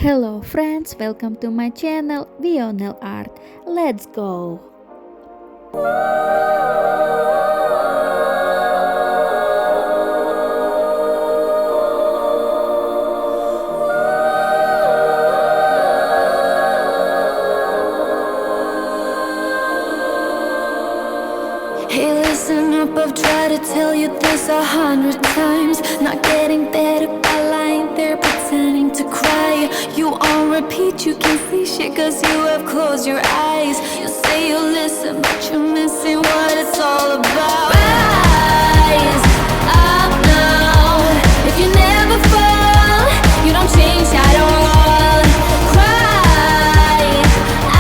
Hello friends, welcome to my channel NAILART. Let's go! Hey, listen up, I've tried to tell you this 100 times. Not getting better by lying there pretending to cry. You on repeat, you can't see shit cause you have closed your eyes. You say you listen, but you're missing what it's all about. Rise up now. If you never fall, you don't change at all. Cry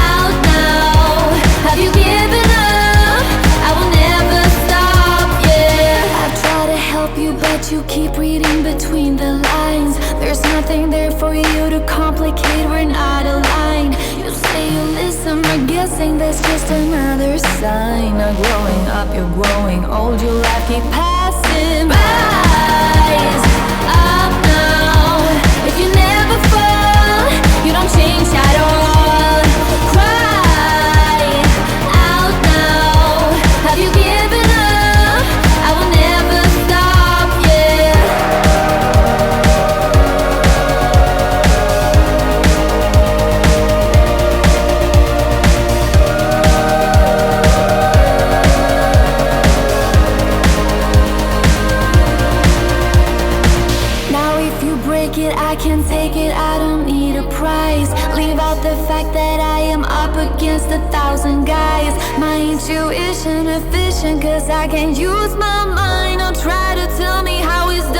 out now. Have you given up? I will never stop, yeah. I try to help you, but you keep reading between the lines. There's nothing there for you to complicate, we're not aligned. You say you listen, but guessing that's just another sign. Not growing up, you're growing old, your life keep passing by. Rise up now. If you never fall, you don't change at all. Cry out now. Have you given up? I will never stop, yeah. Now if you break it, I can take it, I don't need a prize. Leave out the fact that I am up against 1,000 guys. My intuition efficient cause I can't use my mind. Don't try to tell me how it's done.